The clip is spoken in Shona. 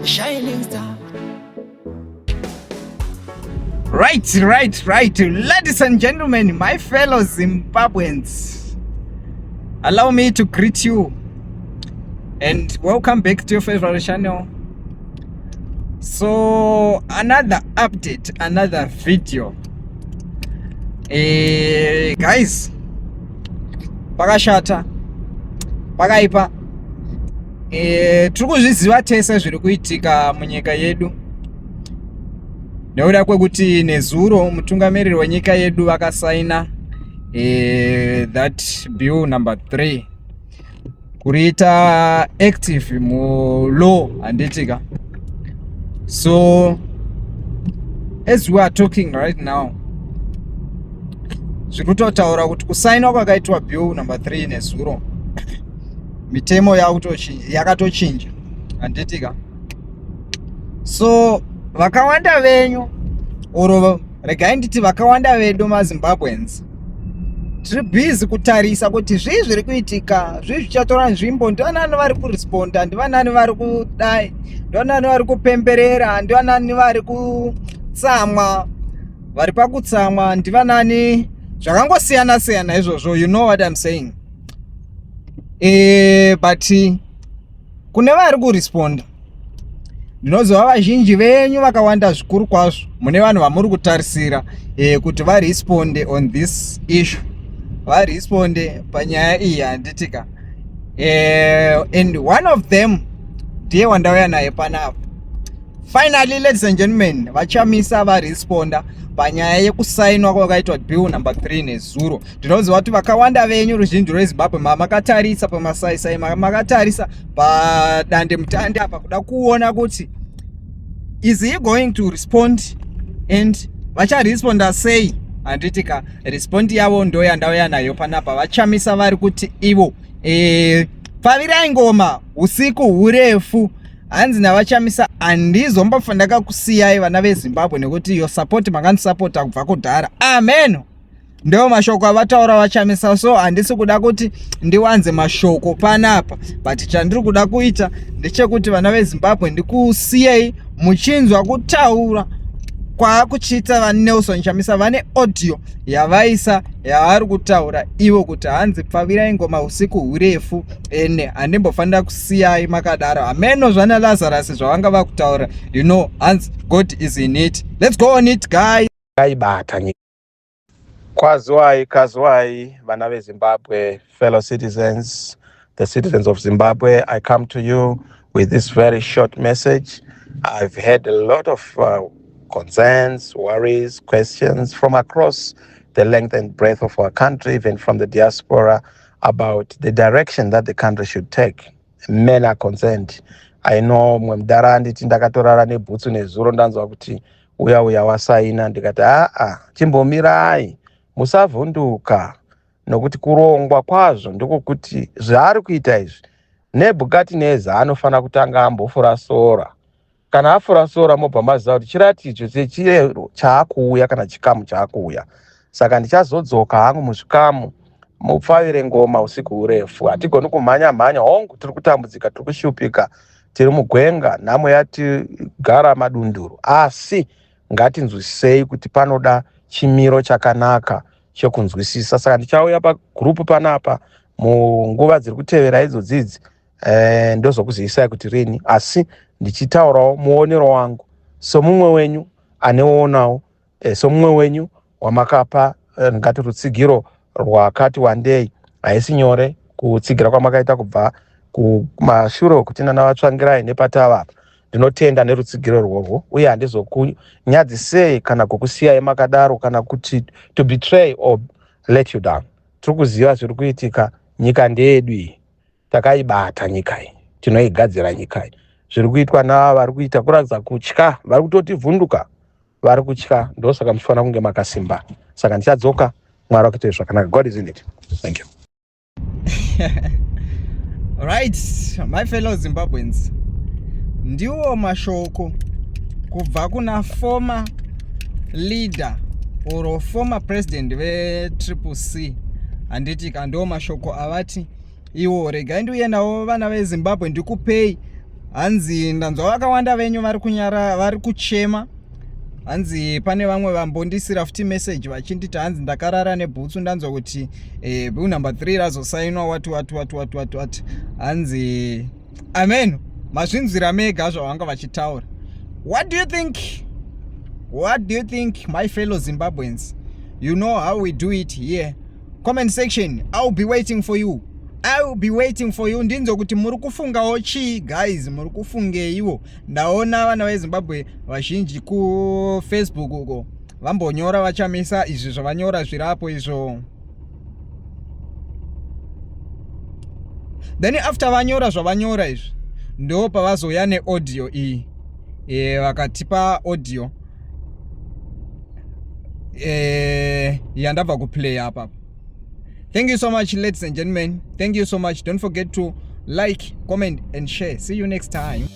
Shining star. Right. Ladies and gentlemen, my fellow Zimbabweans, allow me to greet you and welcome back to your favorite channel. So, another update, another video. Guys, pakashata, pakaipa. Tiri kuzviziva tese zviri kuitika munyika yedu. Nekuda kwekuti nezuro mutungamiriri wenyika yedu vakasaina that bill number 3 kuriita active law handitika. So as we are talking right now, zvikutotaura kuti kusainwa kwakaitwa bill number 3 nezuro, mitemo yakatochinja handitika. So vakawanda venyu, oro regai nditi vakawanda vedu maZimbabweans, tiri busy kutarisa kuti zvii zviri kuitika, zvii zvichatora nzvimbo, ndivanani vari kuresponda, ndivanani vari kudai, ndivanani vari kupemberera, ndivanani vari kutsamwa, vari pakutsamwa, ndivanani, zvakangosiyana izvozvo, you know what I'm saying. But kune vari kuresponda, ndinoziva vazhinji venyu vakawanda zvikuru kwazvo, mune vanhu vamuri kutarisira kuti varesponde on this issue, varesponde panyaya iyi handitika. And one of them ndiye wandauya naye panapa. Finally, ladies and gentlemen, vachamisa varesponda panyaya yekusainwa kwakaitwa bill number 3 nezuro. Ndinoziva kuti vakawanda venyu ruzhinji rweZimbabwe makatarisa pamasaisai, makatarisa padande mutande apa kuda kuona kuti is he going to respond and vacharesponda sei handitika. Respondi yavo ndo yandauya nayo panapa. Vachamisa vari kuti ivo pfavirai ngoma usiku hurefu. Hanzi navachamisa, handizombofa ndakakusiyai vana veZimbabwe nekuti your support makandisapota kubva kudhara. Amen. Ndio mashoko avataura vachamisa. So handisi kuda kuti ndiwanze mashoko panapa, but chandiri kuda kuita ndechekuti vana veZimbabwe ndikusiyei muchinzwa kutaura kwakuchiita vaNelson Chamisa. Vane audio yavaisa yavari kutaura ivo kuti hanzi pfavirai ngoma usiku hurefu, ene handimbofanira kusiyai makadaro. Ameno zvana Lazarus zvavanga vakutaura, you know, hanzi God is in it. Let's go on it, guys. Kazuai, vana veZimbabwe, fellow citizens, the citizens of Zimbabwe, I come to you with this very short message. I've had a lot of concerns, worries, questions from across the length and breadth of our country, even from the diaspora, about the direction that the country should take. Men are concerned. I know mwemdara nditi ndakatorara nebhutsu nezuro ndanzwa kuti uya wasaina, ndikati chimbomirai, musavhunduka, nokuti kurongwa kwazvo ndiko kuti zvaari kuita izvi Nebukadineza anofana kutanga ambofura sora. Kana afura sora mobva maziva kuti chiratidzo chechirero chaakuuya kana chikamu chaakuuya. Saka ndichazodzoka hangu muzvikamu, mupfavire ngoma usiku hurefu. Hatigoni kumhanya hongu, tiri kutambudzika, tiri kushupika, tiri mugwenga, nhamo yatigara madunduru. Asi ngatinzwisisei kuti panoda chimiro chakanaka chokunzwisisa. Saka ndichauya pagrupu panapa munguva dziri kutevera idzodzidzi, ndozokuzivisai kuti rini, asi ndichitaurawo muonero wangu somumwe wenyu aneonawo, somumwe wenyu wamakapa ngati rutsigiro rwakati wandei. Haisi nyore kutsigira kwamakaita kubva kumashure kuti navatsvangirai nepatava. Ndinotenda nerutsigiro rworwo, uye handizokunyadzisei kana kukusiyai makadaro kana kuti to betray or let you down. Tiri kuziva zviri kuitika, nyika ndeyedu iyi, takaibata nyika iyi, tinoigadzira nyika iyi. Zviri kuitwa nava vari kuita kuratidza kutya, vari kutotivhunduka, vari kutya, ndosaka muchifanira kunge makasimba. Saka ndichadzoka, Mwari wakuite zvakanaka. God is in it. Thank you. Right, my fellow Zimbabweans, ndiwo mashoko kubva kuna former leader or former president ve-CCC handiti ndo mashoko avati iwo regai ndiuye nawo vana veZimbabwe ndikupei. Hanzi ndanzwa vakawanda venyu vari kuchema. Hanzi pane vamwe vambondisira futi message vachinditi hanzi ndakarara nebhutsu ndanzwa kuti bill number 3 razosainwa what. Hanzi amen, mazvinzwira mega zvavanga vachitaura. What do you think my fellow Zimbabweans? You know how we do it here. Comment section, I'll be waiting for you. Ndinzo kuti muri kufungawo chi guys, muri kufungeiwo. Ndaona vana veZimbabwe vazhinji ku Facebook uko vambonyora vachamisa izvi zvavanyora zvirapo izvo. Then after vanyora zvavanyora izvi ndo pavazoya neaudio iyi. Vakatipa audio yandabva kuplay apa. Thank you so much, ladies and gentlemen. Thank you so much. Don't forget to like, comment and share. See you next time.